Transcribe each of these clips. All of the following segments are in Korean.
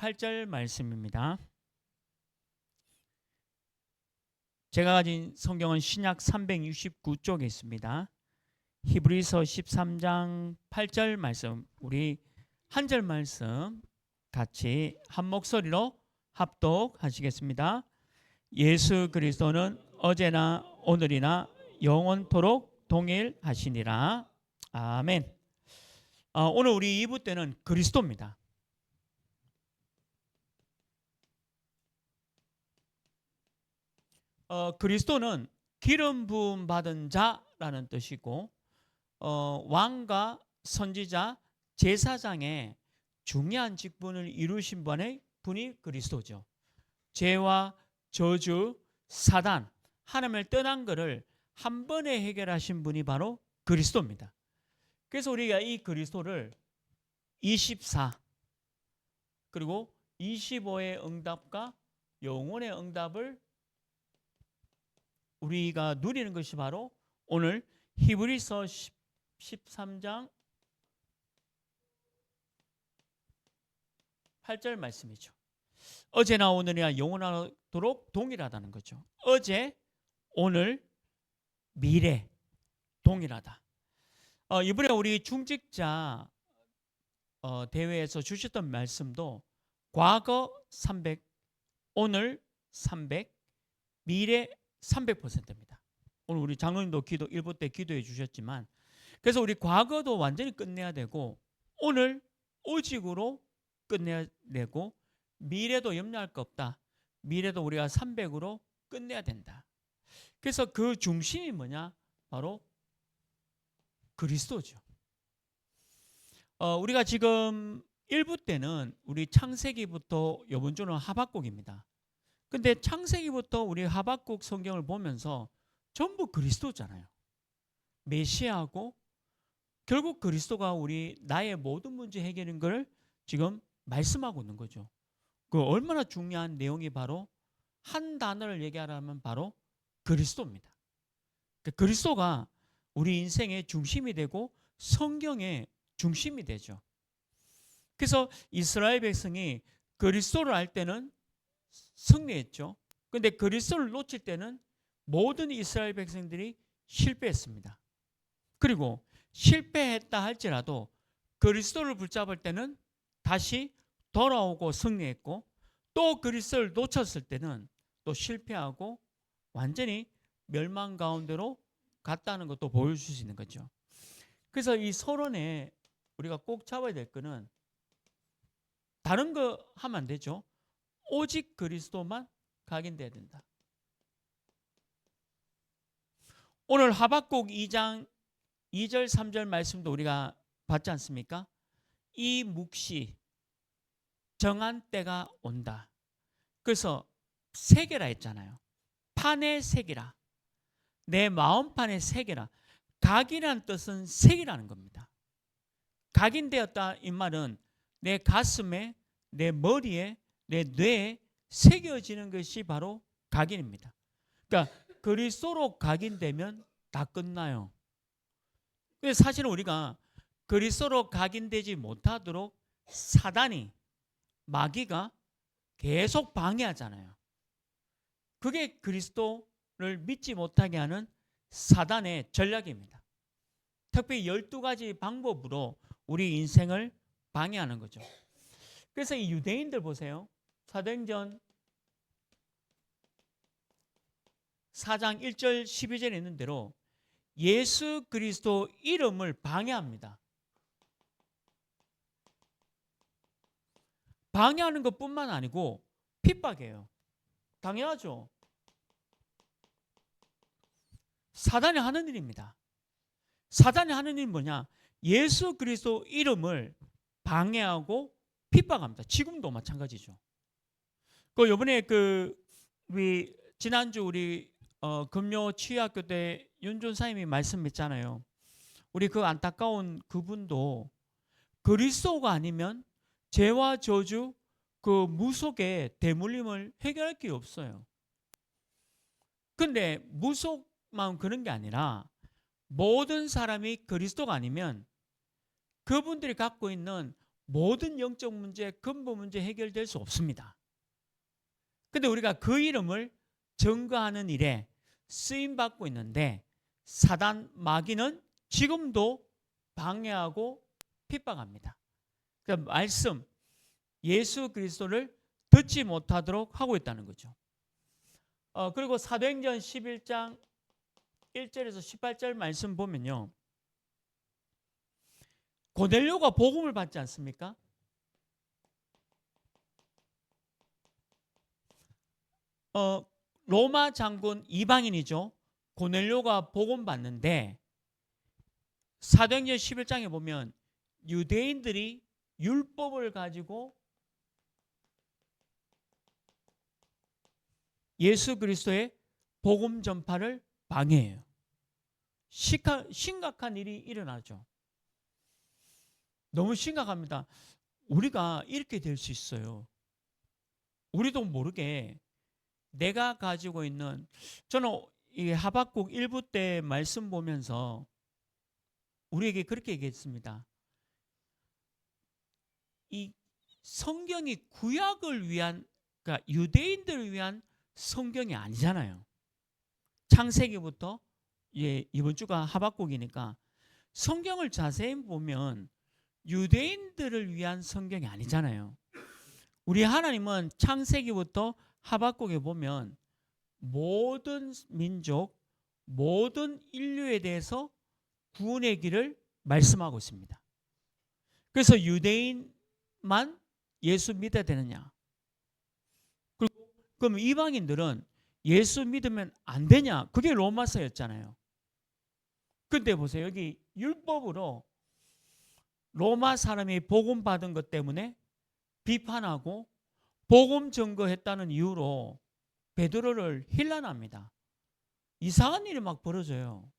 8절 말씀입니다. 제가 가진 성경은 신약 369쪽에 있습니다. 히브리서 13장 8절 말씀, 우리 한 절 말씀 같이 한 목소리로 합독하시겠습니다. 예수 그리스도는 어제나 오늘이나 영원토록 동일하시니라. 아멘. 오늘 우리 2부 때는 그리스도입니다. 그리스도는 기름 부음 받은 자라는 뜻이고, 왕과 선지자, 제사장의 중요한 직분을 이루신 분이 그리스도죠. 죄와 저주, 사단, 하나님을 떠난 것을 한 번에 해결하신 분이 바로 그리스도입니다. 그래서 우리가 이 그리스도를 24 그리고 25의 응답과 영혼의 응답을 우리가 누리는 것이 바로 오늘 히브리서 13장 8절 말씀이죠. 어제나 오늘이나 영원하도록 동일하다는 거죠. 어제, 오늘, 미래 동일하다. 이번에 우리 중직자 대회에서 주셨던 말씀도 과거 300, 오늘 300, 미래 300%입니다. 오늘 우리 장로님도 기도 1부 때 기도해 주셨지만, 그래서 우리 과거도 완전히 끝내야 되고, 오늘 오직으로 끝내야 되고, 미래도 염려할 거 없다. 미래도 우리가 300으로 끝내야 된다. 그래서 그 중심이 뭐냐? 바로 그리스도죠. 우리가 지금 1부 때는 우리 창세기부터 이번 주는 하박국입니다. 근데 창세기부터 우리 하박국 성경을 보면서 전부 그리스도잖아요. 메시아고 결국 그리스도가 우리 나의 모든 문제 해결인 걸 지금 말씀하고 있는 거죠. 그 얼마나 중요한 내용이 바로 한 단어를 얘기하라면 바로 그리스도입니다. 그리스도가 우리 인생의 중심이 되고 성경의 중심이 되죠. 그래서 이스라엘 백성이 그리스도를 알 때는 승리했죠. 그런데 그리스도를 놓칠 때는 모든 이스라엘 백성들이 실패했습니다. 그리고 실패했다 할지라도 그리스도를 붙잡을 때는 다시 돌아오고 승리했고, 또 그리스도를 놓쳤을 때는 또 실패하고 완전히 멸망 가운데로 갔다는 것도 보여줄 수 있는 거죠. 그래서 이 서론에 우리가 꼭 잡아야 될 거는 다른 거 하면 안 되죠. 오직 그리스도만 각인돼야 된다. 오늘 하박국 2장 2절 3절 말씀도 우리가 봤지 않습니까? 이 묵시 정한 때가 온다. 그래서 새겨라 했잖아요. 판에 새기라. 내 마음판에 새기라. 각이라는 뜻은 새기라는 겁니다. 각인되었다 이 말은 내 가슴에, 내 머리에, 내 뇌에 새겨지는 것이 바로 각인입니다. 그러니까 그리스도로 각인되면 다 끝나요. 그래서 사실은 우리가 그리스도로 각인되지 못하도록 사단이, 마귀가 계속 방해하잖아요. 그게 그리스도를 믿지 못하게 하는 사단의 전략입니다. 특별히 12가지 방법으로 우리 인생을 방해하는 거죠. 그래서 이 유대인들 보세요. 사도행전 4장 1절 12절에 있는 대로 예수 그리스도 이름을 방해합니다. 방해하는 것뿐만 아니고 핍박해요. 당연하죠. 사단이 하는 일입니다. 사단이 하는 일은 뭐냐? 예수 그리스도 이름을 방해하고 핍박합니다. 지금도 마찬가지죠. 이번에 우리 지난주 우리 금요 치유학교 때 윤존사님이 말씀했잖아요. 우리 그 안타까운 그분도 그리스도가 아니면 죄와 저주, 그 무속의 대물림을 해결할 게 없어요. 근데 무속만 그런 게 아니라 모든 사람이 그리스도가 아니면 그분들이 갖고 있는 모든 영적 문제, 근본 문제 해결될 수 없습니다. 근데 우리가 그 이름을 증거하는 일에 쓰임 받고 있는데 사단 마귀는 지금도 방해하고 핍박합니다. 그 말씀 예수 그리스도를 듣지 못하도록 하고 있다는 거죠. 그리고 사도행전 11장 1절에서 18절 말씀 보면요. 고넬료가 복음을 받지 않습니까? 로마 장군 이방인이죠. 고넬료가 복음 받는데 사도행전 11장에 보면 유대인들이 율법을 가지고 예수 그리스도의 복음 전파를 방해해요. 심각한 일이 일어나죠. 너무 심각합니다. 우리가 이렇게 될 수 있어요. 우리도 모르게 내가 가지고 있는, 저는 이 하박국 1부 때 말씀 보면서 우리에게 그렇게 얘기했습니다. 이 성경이 구약을 위한, 그러니까 유대인들을 위한 성경이 아니잖아요. 창세기부터 이번 주가 하박국이니까 성경을 자세히 보면 유대인들을 위한 성경이 아니잖아요. 우리 하나님은 창세기부터 하박국에 보면 모든 민족, 모든 인류에 대해서 구원의 길을 말씀하고 있습니다. 그래서 유대인만 예수 믿어야 되느냐? 그럼 이방인들은 예수 믿으면 안 되냐? 그게 로마서였잖아요. 근데 보세요. 여기 율법으로 로마 사람이 복음 받은 것 때문에 비판하고 복음 증거했다는 이유로 베드로를 힐난합니다. 이상한 일이 막 벌어져요.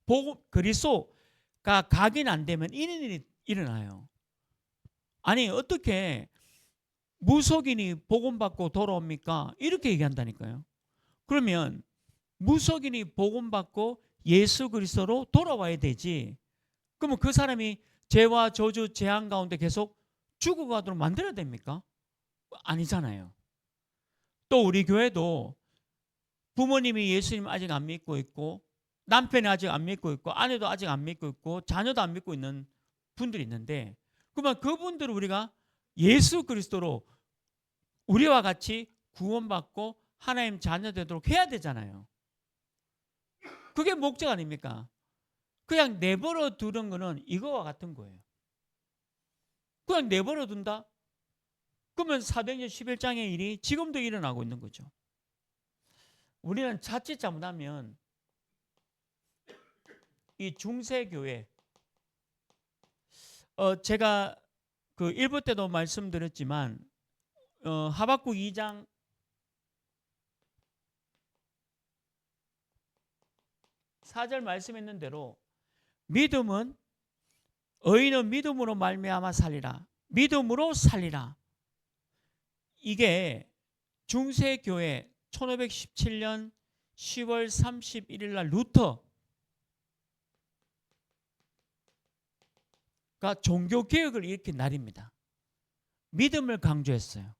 복음 그리스도가 각인 안 되면 이런 일이 일어나요. 아니 어떻게 무속인이 복음 받고 돌아옵니까? 이렇게 얘기한다니까요. 그러면 무속인이 복음 받고 예수 그리스도로 돌아와야 되지. 그러면 그 사람이 죄와 저주 재앙 가운데 계속 죽어가도록 만들어야 됩니까? 아니잖아요. 또 우리 교회도 부모님이 예수님 아직 안 믿고 있고 남편이 아직 안 믿고 있고 아내도 아직 안 믿고 있고 자녀도 안 믿고 있는 분들이 있는데 그러면 그분들을 우리가 예수 그리스도로 우리와 같이 구원받고 하나님 자녀 되도록 해야 되잖아요. 그게 목적 아닙니까? 그냥 내버려 두는 거는 이거와 같은 거예요. 그냥 내버려 둔다? 그러면 사도행전 11장의 일이 지금도 일어나고 있는 거죠. 우리는 자칫 잘못하면 이 중세교회, 제가 그 1부 때도 말씀드렸지만 하박국 2장 4절 말씀했는 대로 믿음은 의인은 믿음으로 말미암아 살리라. 믿음으로 살리라. 이게 중세교회 1517년 10월 31일 날 루터가 종교개혁을 일으킨 날입니다. 믿음을 강조했어요.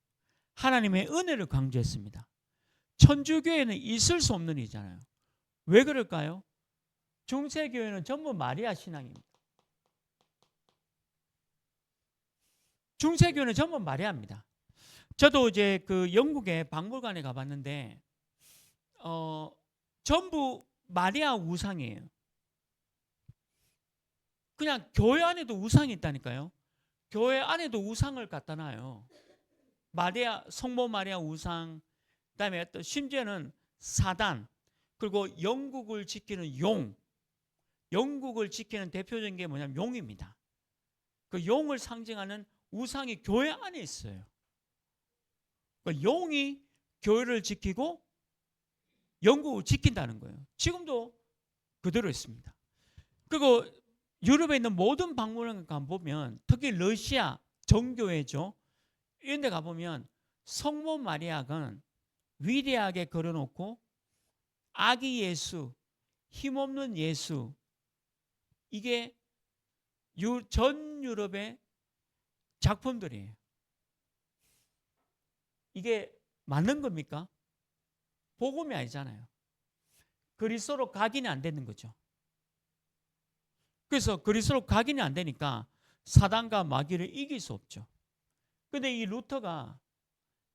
하나님의 은혜를 강조했습니다. 천주교회는 있을 수 없는 일이잖아요. 왜 그럴까요? 중세교회는 전부 마리아 신앙입니다. 중세교회는 전부 마리아입니다. 저도 이제 그 영국의 박물관에 가봤는데 전부 마리아 우상이에요. 그냥 교회 안에도 우상이 있다니까요. 교회 안에도 우상을 갖다 놔요. 마리아, 성모 마리아 우상, 그다음에 또 심지어는 사단, 그리고 영국을 지키는 용, 영국을 지키는 대표적인 게 뭐냐면 용입니다. 그 용을 상징하는 우상이 교회 안에 있어요. 그 용이 교회를 지키고 영국을 지킨다는 거예요. 지금도 그대로 있습니다. 그리고 유럽에 있는 모든 박물관 가보면 특히 러시아 정교회죠. 이런 데 가보면 성모 마리아가 위대하게 걸어놓고 아기 예수, 힘없는 예수, 이게 전 유럽의 작품들이에요. 이게 맞는 겁니까? 복음이 아니잖아요. 그리스도로 각인이 안 되는 거죠. 그래서 그리스도로 각인이 안 되니까 사단과 마귀를 이길 수 없죠. 그런데 이 루터가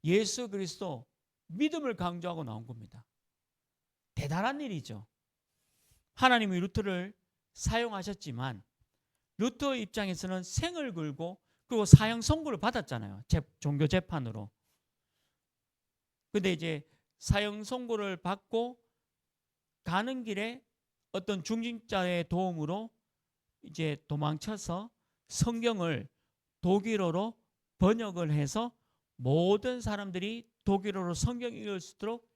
예수 그리스도 믿음을 강조하고 나온 겁니다. 대단한 일이죠. 하나님이 루터를 사용하셨지만 루터 입장에서는 생을 걸고 그리고 사형 선고를 받았잖아요. 종교 재판으로. 근데 이제 사형 선고를 받고 가는 길에 어떤 중직자의 도움으로 이제 도망쳐서 성경을 독일어로 번역을 해서 모든 사람들이 독일어로 성경 읽을 수 있도록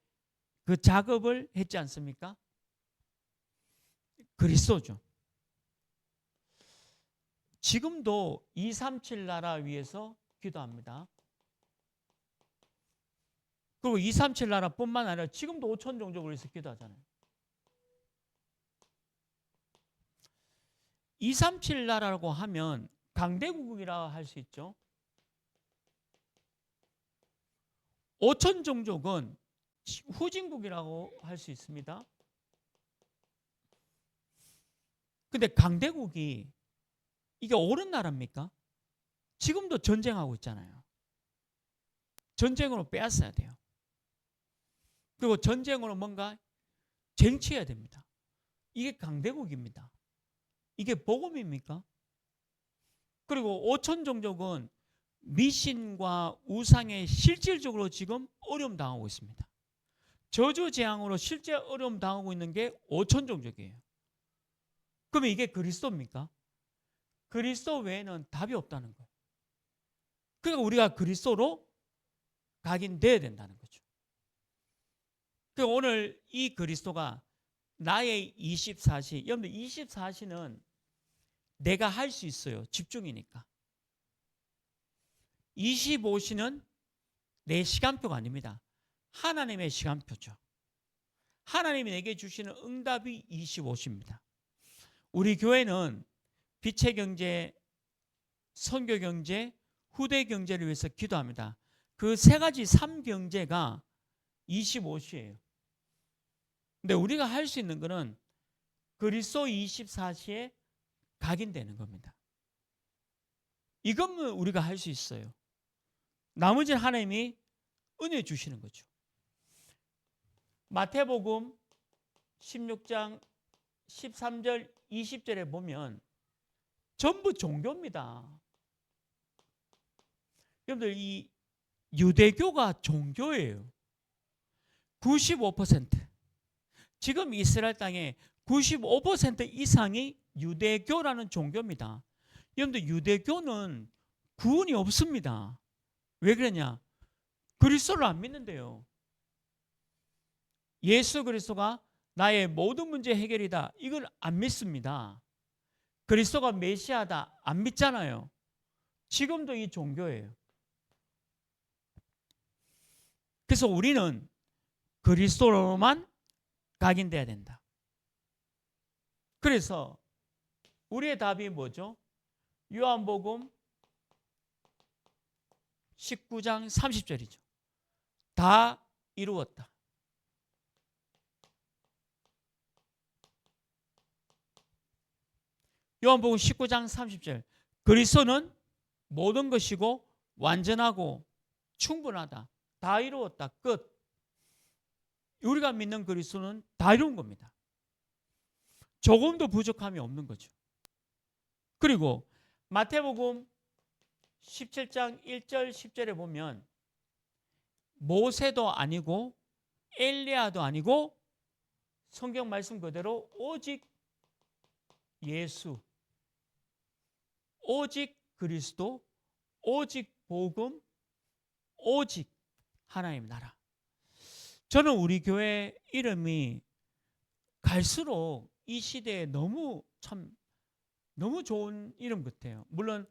그 작업을 했지 않습니까? 그리스도죠. 지금도 237 나라 위해서 기도합니다. 그리고 237 나라뿐만 아니라 지금도 5천 종족을 위해서 기도하잖아요. 237 나라라고 하면 강대국이라 할 수 있죠. 5천 종족은 후진국이라고 할 수 있습니다. 근데 강대국이 이게 옳은 나라입니까? 지금도 전쟁하고 있잖아요. 전쟁으로 빼앗아야 돼요. 그리고 전쟁으로 뭔가 쟁취해야 됩니다. 이게 강대국입니다. 이게 복음입니까? 그리고 5천 종족은 미신과 우상에 실질적으로 지금 어려움 당하고 있습니다. 저주재앙으로 실제 어려움 당하고 있는 게 5천 종족이에요. 그러면 이게 그리스도입니까? 그리스도 외에는 답이 없다는 거예요. 그러니까 우리가 그리스도로 각인돼야 된다는 거죠. 그러니까 오늘 이 그리스도가 나의 24시, 여러분들 24시는 내가 할 수 있어요. 집중이니까. 25시는 내 시간표가 아닙니다. 하나님의 시간표죠. 하나님이 내게 주시는 응답이 25시입니다. 우리 교회는 빛의 경제, 선교 경제, 후대 경제를 위해서 기도합니다. 그 세 가지 3경제가 25시예요. 근데 우리가 할 수 있는 것은 그리스도 24시에 각인되는 겁니다. 이것만 우리가 할 수 있어요. 나머지는 하나님이 은혜 주시는 거죠. 마태복음 16장 13절 20절에 보면 전부 종교입니다. 여러분들 이 유대교가 종교예요. 95%. 지금 이스라엘 땅에 95% 이상이 유대교라는 종교입니다. 여러분들 유대교는 구원이 없습니다. 왜 그러냐? 그리스도를 안 믿는데요. 예수 그리스도가 나의 모든 문제 해결이다. 이걸 안 믿습니다. 그리스도가 메시아다. 안 믿잖아요. 지금도 이 종교예요. 그래서 우리는 그리스도로만 각인돼야 된다. 그래서 우리의 답이 뭐죠? 요한복음 19장 30절이죠. 다 이루었다. 요한복음 19장 30절. 그리스도는 모든 것이고 완전하고 충분하다. 다 이루었다. 끝. 우리가 믿는 그리스도는 다 이룬 겁니다. 조금도 부족함이 없는 거죠. 그리고 마태복음 17장 1절 10절에 보면 모세도 아니고 엘리야도 아니고 성경 말씀 그대로 오직 예수, 오직 그리스도, 오직 복음, 오직 하나님 나라. 저는 우리 교회 이름이 갈수록 이 시대에 너무 좋은 이름 같아요. 물론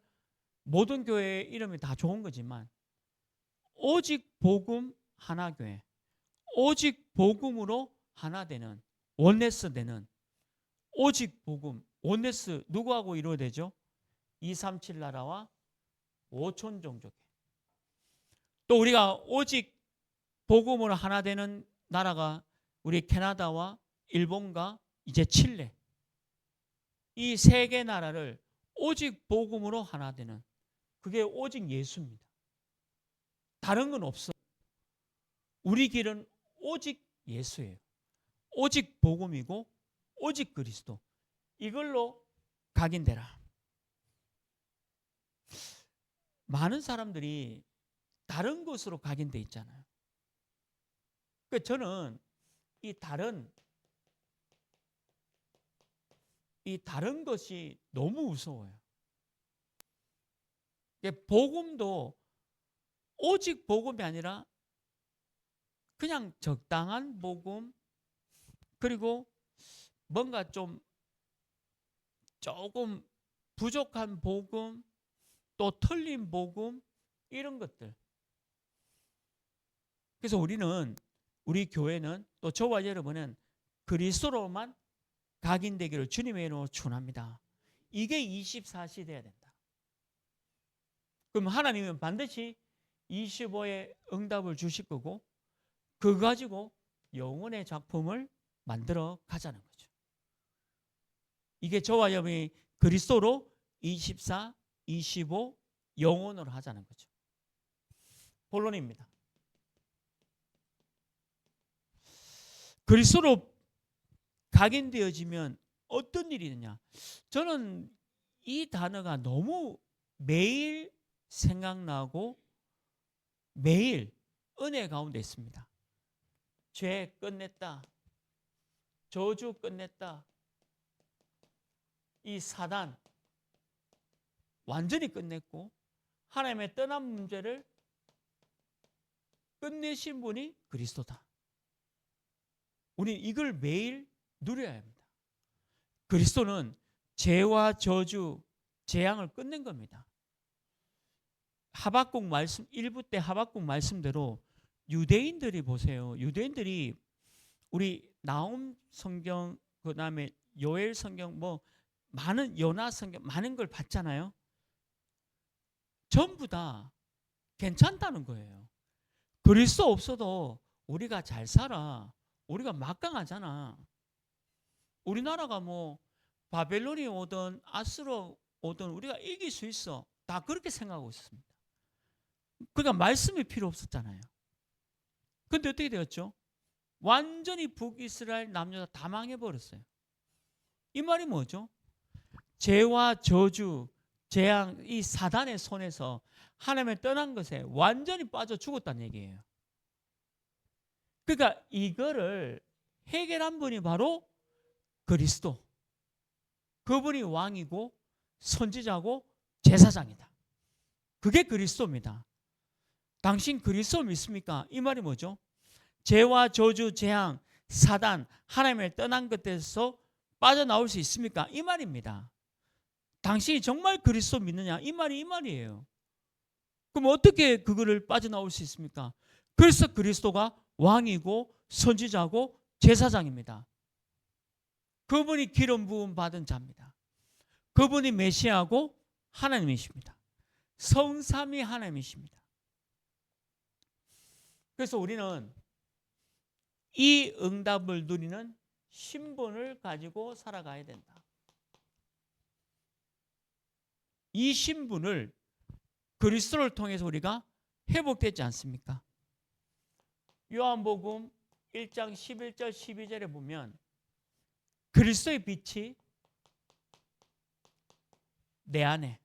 모든 교회 이름이 다 좋은 거지만 오직 복음 하나교회, 오직 복음으로 하나 되는 원네스 되는 오직 복음, 원네스 누구하고 이루어야 되죠? 237 나라와 5천 종족에. 또 우리가 오직 복음으로 하나 되는 나라가 우리 캐나다와 일본과 이제 칠레, 이 세 개 나라를 오직 복음으로 하나 되는, 그게 오직 예수입니다. 다른 건 없어. 우리 길은 오직 예수예요. 오직 복음이고 오직 그리스도. 이걸로 각인되라. 많은 사람들이 다른 것으로 각인돼 있잖아요. 그러니까 저는 이 다른 것이 너무 무서워요. 복음도 오직 복음이 아니라 그냥 적당한 복음, 그리고 뭔가 좀 조금 부족한 복음, 또 틀린 복음, 이런 것들. 그래서 우리 교회는, 또 저와 여러분은 그리스도로만 각인되기를 주님의 이름으로 축원합니다. 이게 24시 돼야 된다. 그럼 하나님은 반드시 25의 응답을 주실 거고, 그거 가지고 영혼의 작품을 만들어 가자는 거죠. 이게 저와 여러분이 그리스도로 24, 25 영혼으로 하자는 거죠. 본론입니다. 그리스도로 각인되어지면 어떤 일이 있느냐? 저는 이 단어가 너무 매일 생각나고 매일 은혜 가운데 있습니다. 죄 끝냈다. 저주 끝냈다. 이 사단 완전히 끝냈고 하나님의 떠난 문제를 끝내신 분이 그리스도다. 우리 이걸 매일 누려야 합니다. 그리스도는 죄와 저주, 재앙을 끝낸 겁니다. 하박국 말씀 1부 때 하박국 말씀대로 유대인들이 보세요. 유대인들이 우리 나훔 성경, 그다음에 요엘 성경, 뭐 많은 요나 성경 많은 걸 봤잖아요. 전부 다 괜찮다는 거예요. 그리스도 없어도 우리가 잘 살아. 우리가 막강하잖아. 우리나라가 뭐 바벨론이 오든 아수르 오든 우리가 이길 수 있어. 다 그렇게 생각하고 있습니다. 그러니까 말씀이 필요 없었잖아요. 근데 어떻게 되었죠? 완전히 북이스라엘 남녀 다 망해버렸어요. 이 말이 뭐죠? 죄와 저주, 재앙, 이 사단의 손에서 하나님을 떠난 것에 완전히 빠져 죽었다는 얘기예요. 그러니까 이거를 해결한 분이 바로 그리스도. 그분이 왕이고 선지자고 제사장이다. 그게 그리스도입니다. 당신 그리스도 믿습니까? 이 말이 뭐죠? 죄와 저주, 재앙, 사단, 하나님을 떠난 것에서 빠져나올 수 있습니까? 이 말입니다. 당신이 정말 그리스도 믿느냐? 이 말이에요. 그럼 어떻게 그거를 빠져나올 수 있습니까? 그래서 그리스도가 왕이고 선지자고 제사장입니다. 그분이 기름 부음 받은 자입니다. 그분이 메시아고 하나님이십니다. 성삼위 하나님이십니다. 그래서 우리는 이 응답을 누리는 신분을 가지고 살아가야 된다. 이 신분을 그리스도를 통해서 우리가 회복되지 않습니까? 요한복음 1장 11절 12절에 보면 그리스도의 빛이 내 안에,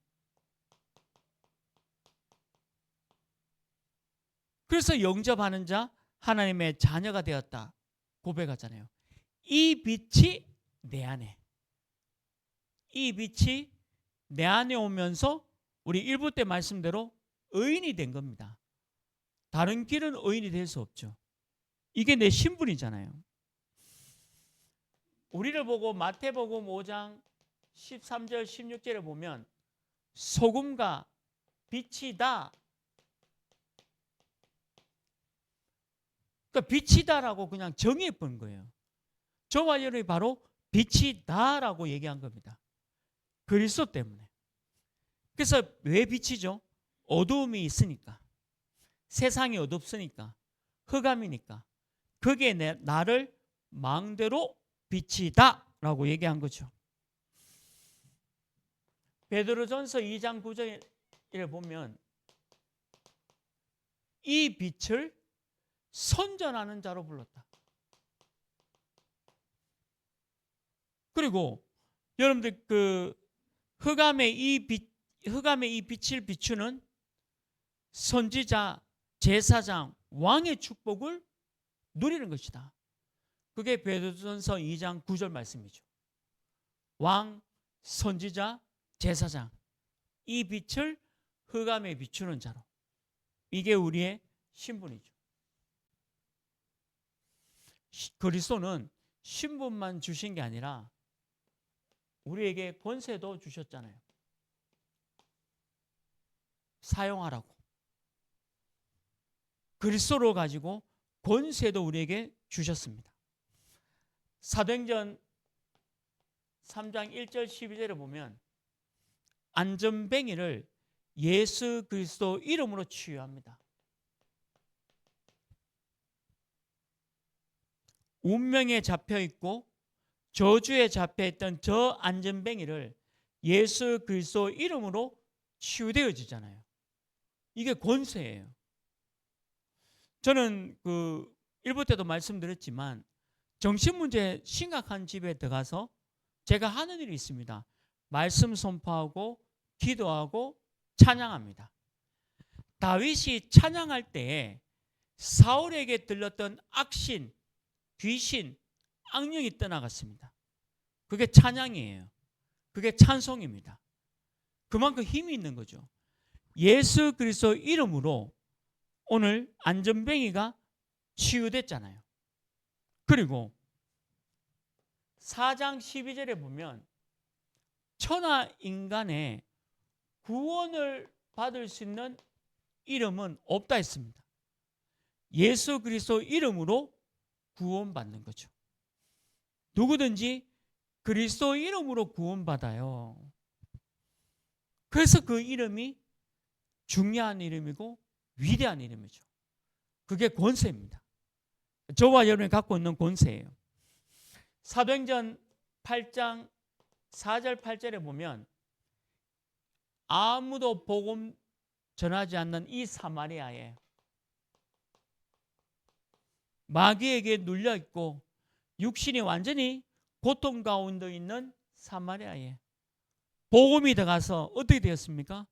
그래서 영접하는 자 하나님의 자녀가 되었다 고백하잖아요. 이 빛이 내 안에, 이 빛이 내 안에 오면서 우리 1부 때 말씀대로 의인이 된 겁니다. 다른 길은 의인이 될 수 없죠. 이게 내 신분이잖아요. 우리를 보고 마태복음 5장 13절 16절에 보면 소금과 빛이다. 그러니까 빛이다라고 그냥 정의해 본 거예요. 저와 여러분이 바로 빛이다라고 얘기한 겁니다. 그리스도 때문에. 그래서 왜 빛이죠? 어두움이 있으니까, 세상이 어둡으니까, 흑암이니까 그게 나를 망대로 비치다 라고 얘기한 거죠. 베드로전서 2장 9절에 보면 이 빛을 선전하는 자로 불렀다. 그리고 여러분들 그 흑암의 이 빛을 비추는 선지자, 제사장, 왕의 축복을 누리는 것이다. 그게 베드로전서 2장 9절 말씀이죠. 왕, 선지자, 제사장, 이 빛을 흑암에 비추는 자로. 이게 우리의 신분이죠. 그리스도는 신분만 주신 게 아니라 우리에게 권세도 주셨잖아요. 사용하라고. 그리스도로 가지고 권세도 우리에게 주셨습니다. 사도행전 3장 1절 12절에 보면 안전뱅이를 예수 그리스도 이름으로 치유합니다. 운명에 잡혀있고 저주에 잡혀있던 저 안전뱅이를 예수 그리스도 이름으로 치유되어지잖아요. 이게 권세예요. 저는 그 일부 때도 말씀드렸지만 정신문제 심각한 집에 들어가서 제가 하는 일이 있습니다. 말씀 선포하고 기도하고 찬양합니다. 다윗이 찬양할 때에 사울에게 들렸던 악신, 귀신, 악령이 떠나갔습니다. 그게 찬양이에요. 그게 찬송입니다. 그만큼 힘이 있는 거죠. 예수 그리스도 이름으로 오늘 안전뱅이가 치유됐잖아요. 그리고 4장 12절에 보면 천하 인간의 구원을 받을 수 있는 이름은 없다 했습니다. 예수 그리스도 이름으로 구원받는 거죠. 누구든지 그리스도 이름으로 구원받아요. 그래서 그 이름이 중요한 이름이고 위대한 이름이죠. 그게 권세입니다. 저와 여러분이 갖고 있는 권세예요. 사도행전 8장 4절 8절에 보면 아무도 복음 전하지 않는 이 사마리아에 마귀에게 눌려있고 육신이 완전히 고통 가운데 있는 사마리아에 복음이 들어가서 어떻게 되었습니까?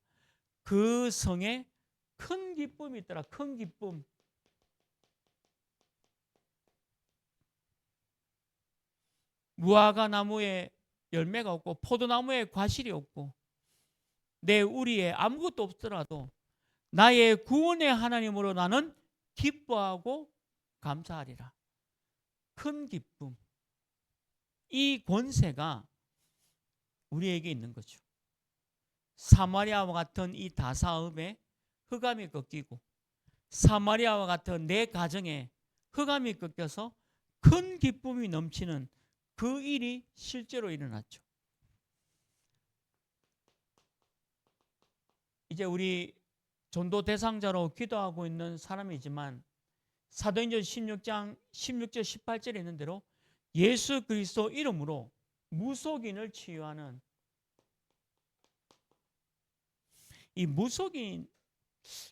그 성에 큰 기쁨이 있더라. 큰 기쁨. 무화과 나무에 열매가 없고 포도나무에 과실이 없고 내 우리에 아무것도 없더라도 나의 구원의 하나님으로 나는 기뻐하고 감사하리라. 큰 기쁨. 이 권세가 우리에게 있는 거죠. 사마리아와 같은 이 다사업에 흑암이 꺾이고 사마리아와 같은 내 가정에 흑암이 꺾여서 큰 기쁨이 넘치는 그 일이 실제로 일어났죠. 이제 우리 전도 대상자로 기도하고 있는 사람이지만 사도행전 16장 16절 18절에 있는 대로 예수 그리스도 이름으로 무속인을 치유하는 이 무속인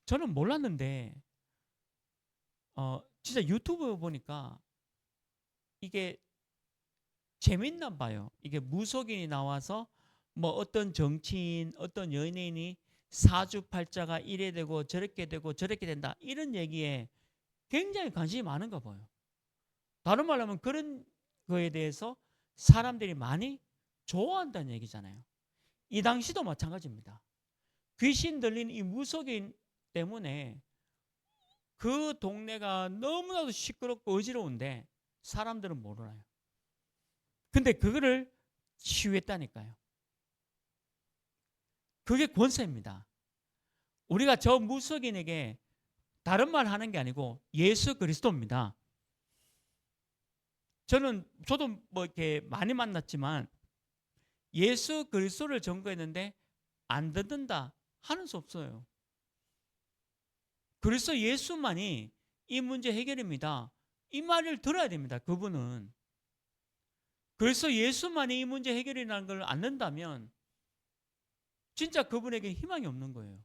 저는 몰랐는데 진짜 유튜브 보니까 이게 재밌나 봐요. 이게 무속인이 나와서 뭐 어떤 정치인, 어떤 연예인이 사주팔자가 이래 되고 저렇게 되고 저렇게 된다 이런 얘기에 굉장히 관심이 많은가 봐요. 다른 말로 하면 그런 거에 대해서 사람들이 많이 좋아한다는 얘기잖아요. 이 당시도 마찬가지입니다. 귀신 들린 이 무속인 때문에 그 동네가 너무나도 시끄럽고 어지러운데 사람들은 모르나요. 근데 그거를 치유했다니까요. 그게 권세입니다. 우리가 저 무속인에게 다른 말 하는 게 아니고 예수 그리스도입니다. 저도 뭐 이렇게 많이 만났지만 예수 그리스도를 전거했는데 안 듣는다 하는 수 없어요. 그래서 예수만이 이 문제 해결입니다. 이 말을 들어야 됩니다. 그분은. 그래서 예수만이 이 문제 해결이라는 걸 안는다면 진짜 그분에게 희망이 없는 거예요.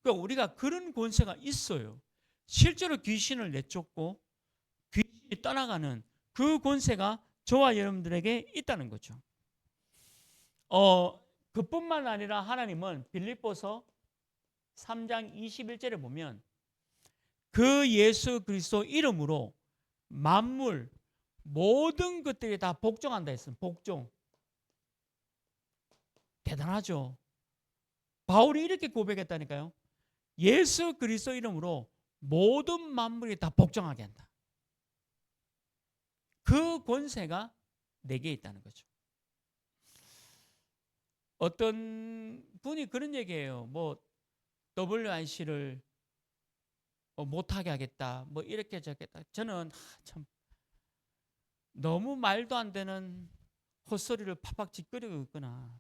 그러니까 우리가 그런 권세가 있어요. 실제로 귀신을 내쫓고 귀신이 떠나가는 그 권세가 저와 여러분들에게 있다는 거죠. 그뿐만 아니라 하나님은 빌립보서 3장 21절에 보면 그 예수 그리스도 이름으로 만물 모든 것들이 다 복종한다 했습니다. 복종. 대단하죠. 바울이 이렇게 고백했다니까요. 예수 그리스도 이름으로 모든 만물이 다 복종하게 한다. 그 권세가 내게 있다는 거죠. 어떤 분이 그런 얘기해요. 뭐 WRC를 못하게 하겠다. 뭐 이렇게 저겠다. 저는 참 너무 말도 안 되는 헛소리를 팍팍 짓거리고 있구나.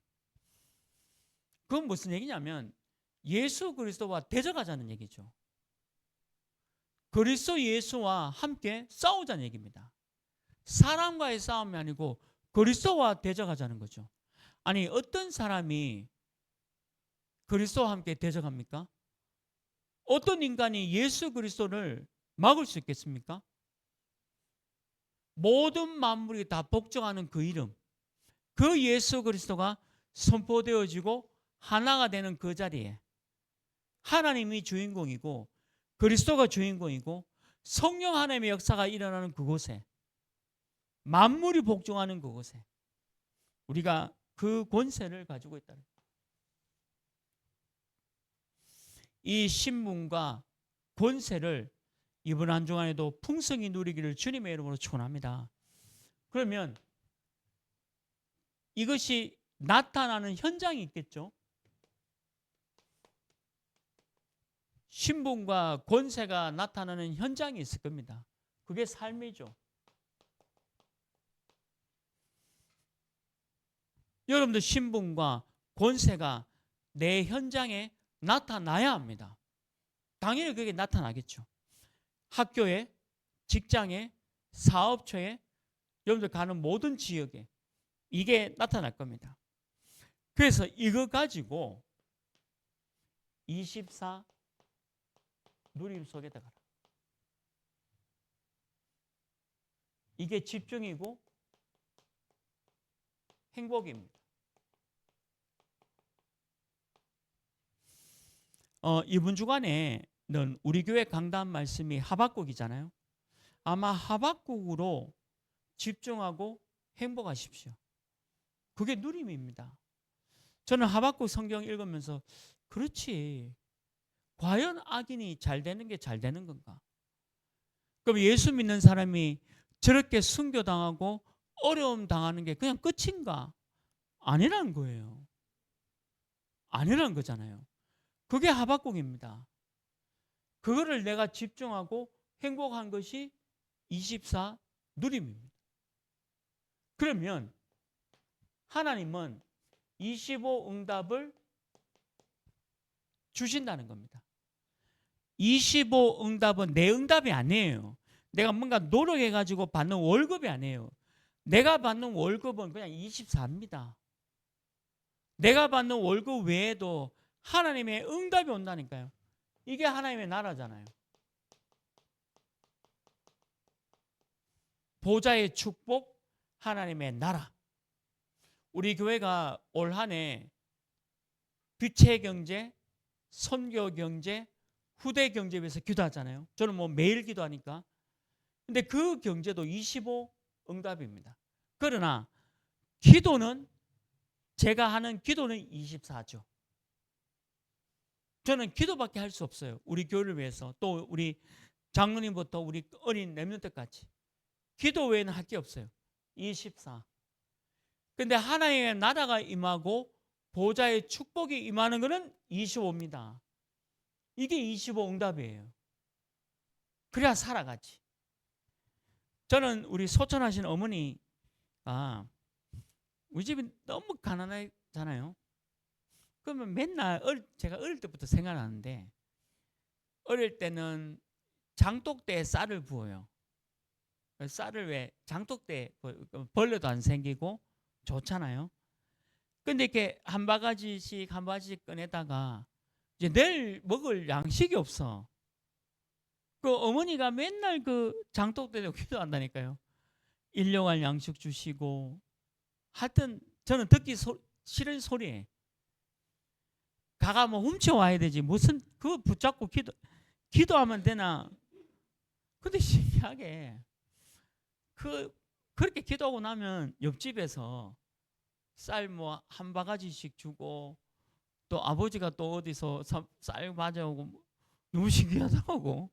그건 무슨 얘기냐면 예수 그리스도와 대적하자는 얘기죠. 그리스도 예수와 함께 싸우자는 얘기입니다. 사람과의 싸움이 아니고 그리스도와 대적하자는 거죠. 아니 어떤 사람이 그리스도와 함께 대적합니까? 어떤 인간이 예수 그리스도를 막을 수 있겠습니까? 모든 만물이 다 복종하는 그 이름, 그 예수 그리스도가 선포되어지고 하나가 되는 그 자리에 하나님이 주인공이고 그리스도가 주인공이고 성령 하나님의 역사가 일어나는 그곳에 만물이 복종하는 그곳에 우리가 그 권세를 가지고 있다는 거예요. 이 신분과 권세를 이번 한 주간에도 풍성히 누리기를 주님의 이름으로 축원합니다. 그러면 이것이 나타나는 현장이 있겠죠. 신분과 권세가 나타나는 현장이 있을 겁니다. 그게 삶이죠. 여러분들 신분과 권세가 내 현장에 나타나야 합니다. 당연히 그게 나타나겠죠. 학교에, 직장에, 사업처에, 여러분들 가는 모든 지역에 이게 나타날 겁니다. 그래서 이거 가지고 24 누림 속에 들어가라. 이게 집중이고 행복입니다. 이번 주간에는 우리 교회 강단 말씀이 하박국이잖아요. 아마 하박국으로 집중하고 행복하십시오. 그게 누림입니다. 저는 하박국 성경 읽으면서 그렇지. 과연 악인이 잘 되는 게 잘 되는 건가? 그럼 예수 믿는 사람이 저렇게 순교당하고 어려움 당하는 게 그냥 끝인가? 아니라는 거예요. 아니라는 거잖아요. 그게 하박국입니다. 그거를 내가 집중하고 행복한 것이 24 누림입니다. 그러면 하나님은 25 응답을 주신다는 겁니다. 25 응답은 내 응답이 아니에요. 내가 뭔가 노력해가지고 받는 월급이 아니에요. 내가 받는 월급은 그냥 24입니다. 내가 받는 월급 외에도 하나님의 응답이 온다니까요. 이게 하나님의 나라잖아요. 보좌의 축복, 하나님의 나라. 우리 교회가 올 한 해 빛의 경제, 선교 경제, 후대 경제에 위해서 기도하잖아요. 저는 뭐 매일 기도하니까. 근데 그 경제도 25 응답입니다. 그러나 기도는 제가 하는 기도는 24죠. 저는 기도밖에 할 수 없어요. 우리 교회를 위해서 또 우리 장로님부터 우리 어린 렘넌트까지 기도 외에는 할 게 없어요. 24. 근데 하나님의 나라가 임하고 보좌의 축복이 임하는 것은 25입니다. 이게 25 응답이에요. 그래야 살아가지. 저는 우리 소천하신 어머니가 우리 집이 너무 가난하잖아요. 그러면 맨날 제가 어릴 때부터 생각나는데 어릴 때는 장독대에 쌀을 부어요. 쌀을 왜 장독대에 벌레도 안 생기고 좋잖아요. 근데 이렇게 한 바가지씩 한 바가지씩 꺼내다가 이제 내일 먹을 양식이 없어. 그 어머니가 맨날 그 장독대에 기도한다니까요. 일용할 양식 주시고. 하여튼 저는 듣기 싫은 소리에 가가 뭐 훔쳐와야 되지 무슨 그거 붙잡고 기도하면 되나. 근데 신기하게 그렇게 기도하고 나면 옆집에서 쌀 뭐 한 바가지씩 주고 또 아버지가 또 어디서 쌀 가져오고 너무 신기하더라고.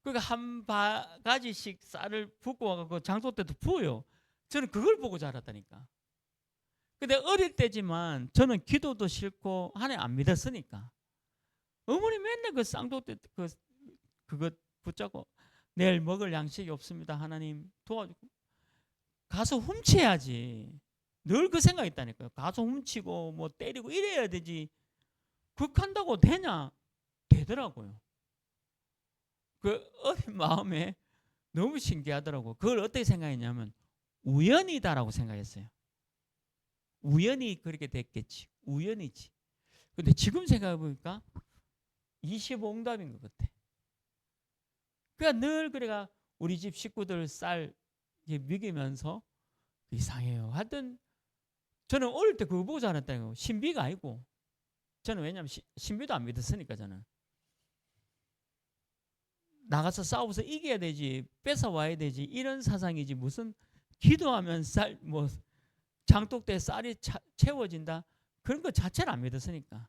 그러니까 한 바가지씩 쌀을 붓고 와서 장독대도 부어요. 저는 그걸 보고 자랐다니까. 근데 어릴 때지만 저는 기도도 싫고 하나님 안 믿었으니까 어머니 맨날 그 쌍독대 그거 붙잡고 내일 먹을 양식이 없습니다. 하나님 도와주고 가서 훔쳐야지. 늘 그 생각이 있다니까요. 가서 훔치고 뭐 때리고 이래야 되지. 그렇한다고 되냐? 되더라고요. 그 어린 마음에 너무 신기하더라고. 그걸 어떻게 생각했냐면 우연이다라고 생각했어요. 우연히 그렇게 됐겠지. 우연이지. 근데 지금 생각해보니까 25응답인 것 같아. 그러니까 늘 그래가 우리 집 식구들 쌀 먹이면서 이상해요. 하여튼 저는 어릴 때 그거 보고 자랐다는 거. 신비가 아니고 저는 왜냐하면 신비도 안 믿었으니까 저는 나가서 싸워서 이겨야 되지 뺏어와야 되지 이런 사상이지 무슨 기도하면 쌀 뭐 장독대에 쌀이 채워진다 그런 거 자체를 안 믿었으니까.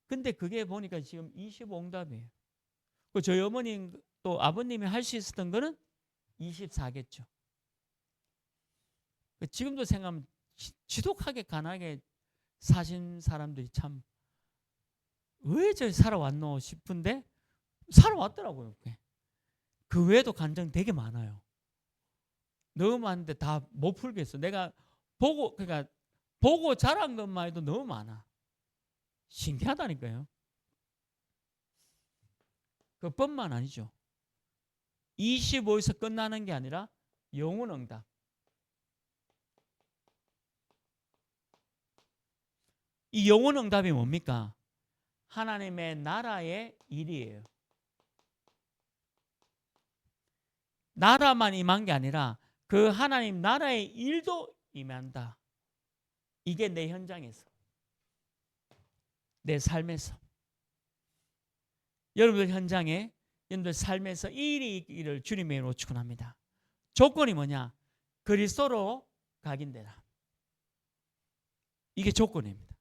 근데 그게 보니까 지금 25응답이에요. 저희 어머님 또 아버님이 할 수 있었던 거는 24겠죠. 지금도 생각하면 지독하게 가난하게 사신 사람들이 참 왜 저 살아왔노 싶은데 살아왔더라고요. 그 외에도 간증 되게 많아요. 너무 많은데 다 못 풀겠어. 내가 그러니까 보고 자란 것만 해도 너무 많아. 신기하다니까요. 그뿐만 아니죠. 25에서 끝나는 게 아니라 영혼응답. 이 영혼응답이 뭡니까? 하나님의 나라의 일이에요. 나라만 임한 게 아니라 그 하나님 나라의 일도 임한다. 이게 내 현장에서, 내 삶에서, 여러분들 현장에, 여러분들 삶에서 이 일이 있기를 주님의 이름으로 축원합니다. 조건이 뭐냐? 그리스도로 각인되라. 이게 조건입니다.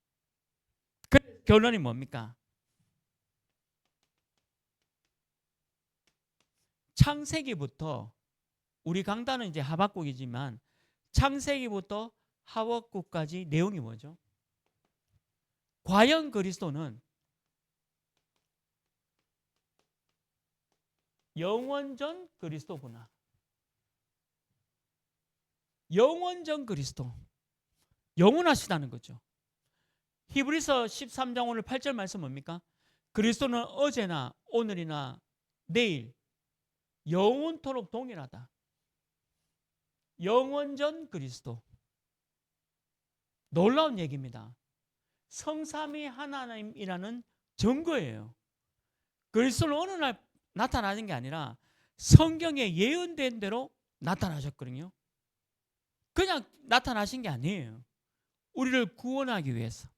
그 결론이 뭡니까? 창세기부터 우리 강단은 이제 하박국이지만 창세기부터 하박국까지 내용이 뭐죠? 과연 그리스도는 영원전 그리스도구나. 영원전 그리스도. 영원하시다는 거죠. 히브리서 13장 오늘 8절 말씀 뭡니까? 그리스도는 어제나 오늘이나 내일 영원토록 동일하다. 영원전 그리스도. 놀라운 얘기입니다. 성삼위 하나님이라는 증거예요. 그리스도는 어느 날 나타나는 게 아니라 성경에 예언된 대로 나타나셨거든요. 그냥 나타나신 게 아니에요. 우리를 구원하기 위해서.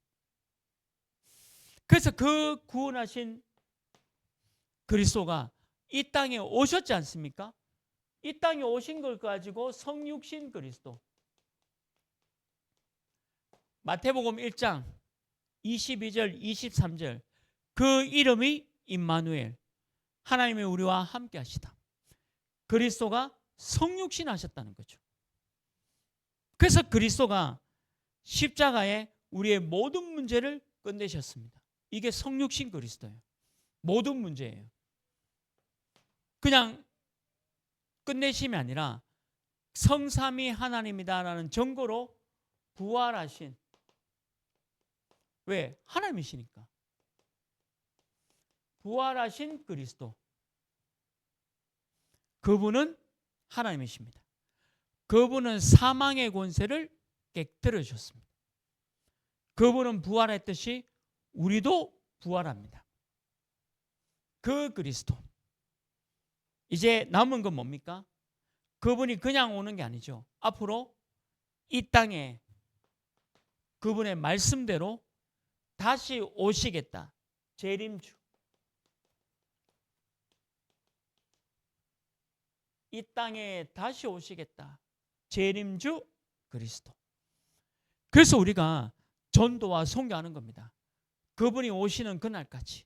그래서 그 구원하신 그리스도가 이 땅에 오셨지 않습니까? 이 땅에 오신 걸 가지고 성육신 그리스도. 마태복음 1장 22절 23절 그 이름이 임마누엘 하나님의 우리와 함께 하시다. 그리스도가 성육신 하셨다는 거죠. 그래서 그리스도가 십자가에 우리의 모든 문제를 끝내셨습니다. 이게 성육신 그리스도예요. 모든 문제예요. 그냥 끝내심이 아니라 성삼위 하나님이다라는 증거로 부활하신. 왜? 하나님이시니까. 부활하신 그리스도. 그분은 하나님이십니다. 그분은 사망의 권세를 깨뜨려 주셨습니다. 그분은 부활했듯이 우리도 부활합니다. 그 그리스도. 이제 남은 건 뭡니까? 그분이 그냥 오는 게 아니죠. 앞으로 이 땅에 그분의 말씀대로 다시 오시겠다. 재림주. 이 땅에 다시 오시겠다. 재림주 그리스도. 그래서 우리가 전도와 선교하는 겁니다. 그분이 오시는 그날까지.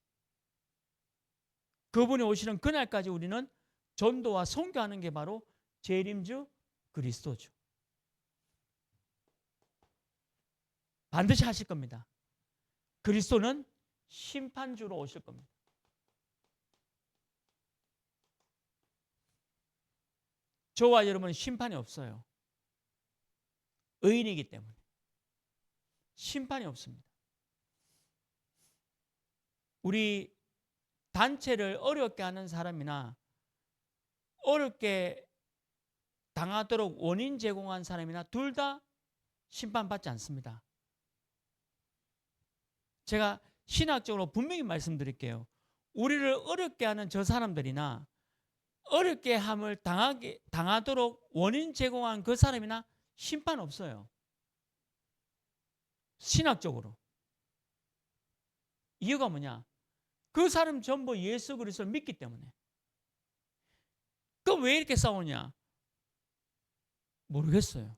그분이 오시는 그날까지 우리는 전도와 선교하는 게 바로 재림주 그리스도죠. 반드시 하실 겁니다. 그리스도는 심판주로 오실 겁니다. 저와 여러분은 심판이 없어요. 의인이기 때문에. 심판이 없습니다. 우리 단체를 어렵게 하는 사람이나 어렵게 당하도록 원인 제공한 사람이나 둘 다 심판받지 않습니다. 제가 신학적으로 분명히 말씀드릴게요. 우리를 어렵게 하는 저 사람들이나 어렵게 함을 당하도록 원인 제공한 그 사람이나 심판 없어요. 신학적으로. 이유가 뭐냐? 그 사람 전부 예수 그리스도를 믿기 때문에. 그럼 왜 이렇게 싸우냐? 모르겠어요.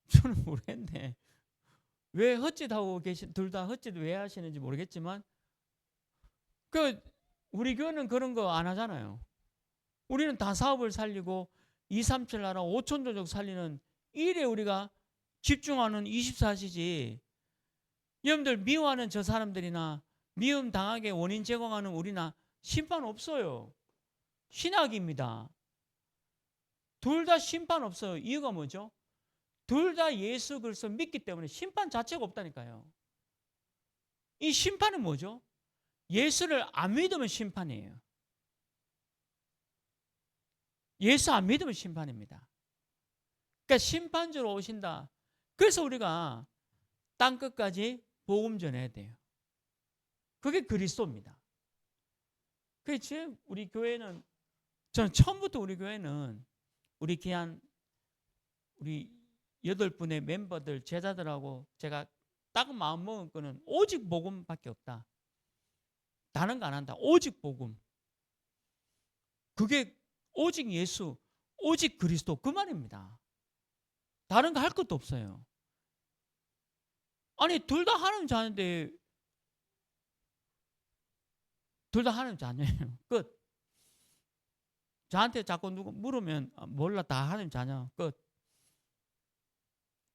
저는 모르겠네. 왜 헛짓하고 둘 다 헛짓 왜 하시는지 모르겠지만 우리 교회는 그런 거 안 하잖아요. 우리는 다 사업을 살리고 237 나라 5천 조족 살리는 일에 우리가 집중하는 24시지. 여러분들 미워하는 저 사람들이나 미움 당하게 원인 제공하는 우리나 심판 없어요. 신학입니다. 둘 다 심판 없어요. 이유가 뭐죠? 둘 다 예수 그리스도 믿기 때문에 심판 자체가 없다니까요. 이 심판은 뭐죠? 예수를 안 믿으면 심판이에요. 예수 안 믿으면 심판입니다. 그러니까 심판주로 오신다. 그래서 우리가 땅끝까지 복음 전해야 돼요. 그게 그리스도입니다. 그래서 우리 교회는, 저는 처음부터 우리 교회는 우리 귀한 우리 8분의 멤버들, 제자들하고 제가 딱 마음먹은 거는 오직 복음밖에 없다. 다른 거 안 한다. 오직 복음. 그게 오직 예수, 오직 그리스도, 그 말입니다. 다른 거 할 것도 없어요. 아니, 둘 다 하나님 자녀인데, 둘 다 하나님 자녀예요. 끝. 저한테 자꾸 누구 물으면 몰라, 다 하나님 자녀. 끝.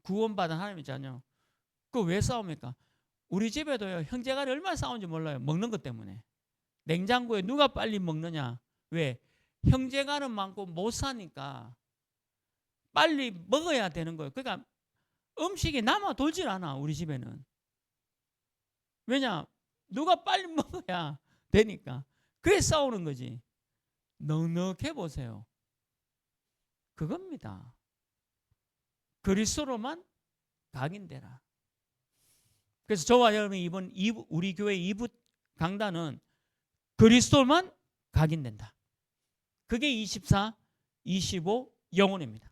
구원받은 하나님의 자녀. 그거 왜 싸웁니까? 우리 집에도요, 형제간에 얼마나 싸운지 몰라요. 먹는 것 때문에. 냉장고에 누가 빨리 먹느냐. 왜? 형제간은 많고 못 사니까 빨리 먹어야 되는 거예요. 그러니까 음식이 남아 돌질 않아, 우리 집에는. 왜냐? 누가 빨리 먹어야 되니까. 그래서 싸우는 거지. 넉넉해 보세요. 그겁니다. 그리스도로만 각인되라. 그래서 저와 여러분이 이번 우리 교회 2부 강단은 그리스도만 각인된다. 그게 24, 25 영혼입니다.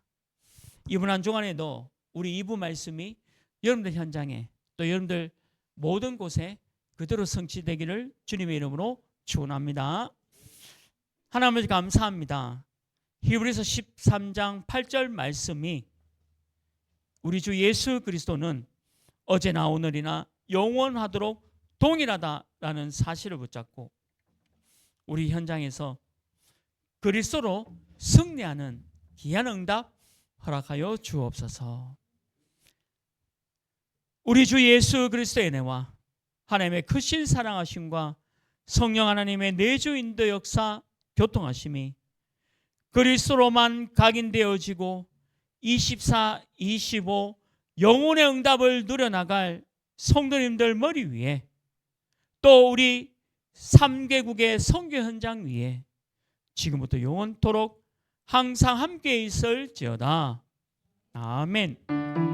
이번 한 주간에도 우리 2부 말씀이 여러분들 현장에 또 여러분들 모든 곳에 그대로 성취되기를 주님의 이름으로 축원합니다. 하나님 아버지 감사합니다. 히브리서 13장 8절 말씀이 우리 주 예수 그리스도는 어제나 오늘이나 영원하도록 동일하다라는 사실을 붙잡고 우리 현장에서 그리스도로 승리하는 귀한 응답 허락하여 주옵소서. 우리 주 예수 그리스도의 은혜와 하나님의 크신 사랑하심과 성령 하나님의 내주 인도 역사 교통하심이 그리스도로만 각인되어지고 24, 25 영혼의 응답을 누려나갈 성도님들 머리 위에 또 우리 3개국의 선교 현장 위에 지금부터 영원토록 항상 함께 있을지어다. 아멘.